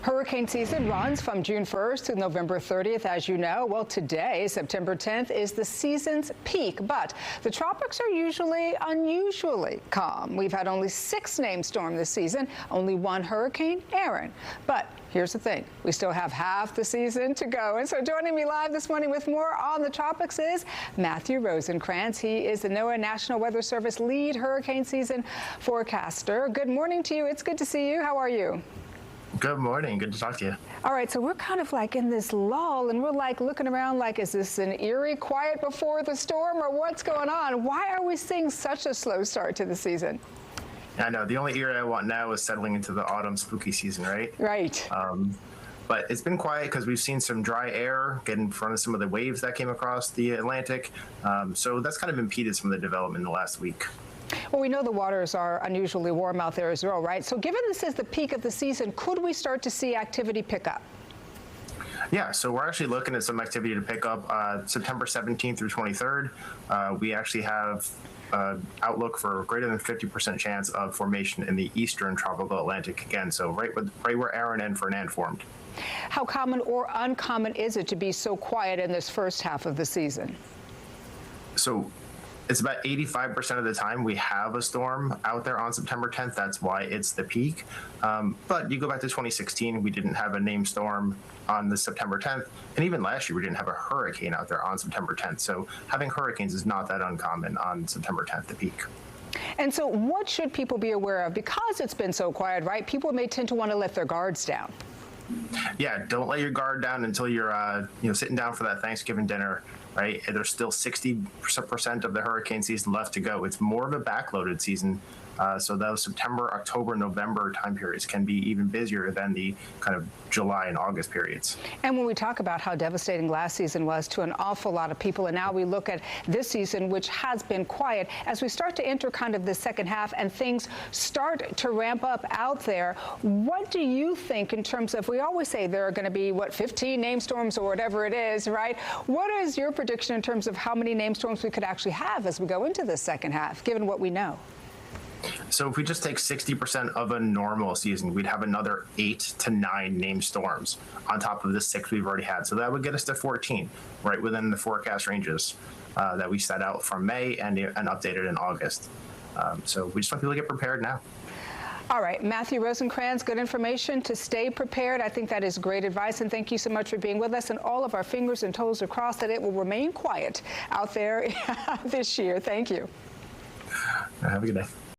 Hurricane season runs from June 1st to November 30th, as you know. Well, today, September 10th, is the season's peak, but the tropics are usually unusually calm. We've had only 6 named storms this season, only 1 hurricane, Aaron. But here's the thing, we still have half the season to go. And so joining me live this morning with more on the tropics is Matthew Rosencrans. He is the NOAA National Weather Service lead hurricane season forecaster. Good morning to you. It's good to see you. How are you? Good morning. Good to talk to you. All right, so we're kind of like in this lull, and we're like looking around like, is this an eerie quiet before the storm, or what's going on? Why are we seeing such a slow start to the season? I know. The only eerie I want now is settling into the autumn spooky season, right? Right. But it's been quiet because we've seen some dry air get in front of some of the waves that came across the Atlantic. So that's kind of impeded some of the development in the last week. Well, we know the waters are unusually warm out there as well, right? So given this is the peak of the season, could we start to see activity pick up? Yeah, so we're actually looking at some activity to pick up September 17th through 23rd. We actually have outlook for greater than 50% chance of formation in the eastern tropical Atlantic again. So right where Aaron and Fernand formed. How common or uncommon is it to be so quiet in this first half of the season? So it's about 85% of the time we have a storm out there on September 10th. That's why it's the peak. But you go back to 2016, we didn't have a named storm on the September 10th. And even last year, we didn't have a hurricane out there on September 10th. So having hurricanes is not that uncommon on September 10th, the peak. And so what should people be aware of? Because it's been so quiet, right? People may tend to want to let their guards down. Yeah, don't let your guard down until you're sitting down for that Thanksgiving dinner, right? There's still 60% of the hurricane season left to go. It's more of a backloaded season. So those September, October, November time periods can be even busier than the kind of July and August periods. And when we talk about how devastating last season was to an awful lot of people, and now we look at this season, which has been quiet, as we start to enter kind of the second half and things start to ramp up out there, what do you think in terms of, we always say there are going to be, 15 named storms or whatever it is, right? What is your prediction in terms of how many named storms we could actually have as we go into the second half, given what we know? So if we just take 60% of a normal season, we'd have another 8 to 9 named storms on top of the 6 we've already had. So that would get us to 14, right within the forecast ranges that we set out from May and updated in August. So we just want people to get prepared now. All right, Matthew Rosencrans, good information to stay prepared. I think that is great advice, and thank you so much for being with us. And all of our fingers and toes are crossed that it will remain quiet out there this year. Thank you. Have a good day.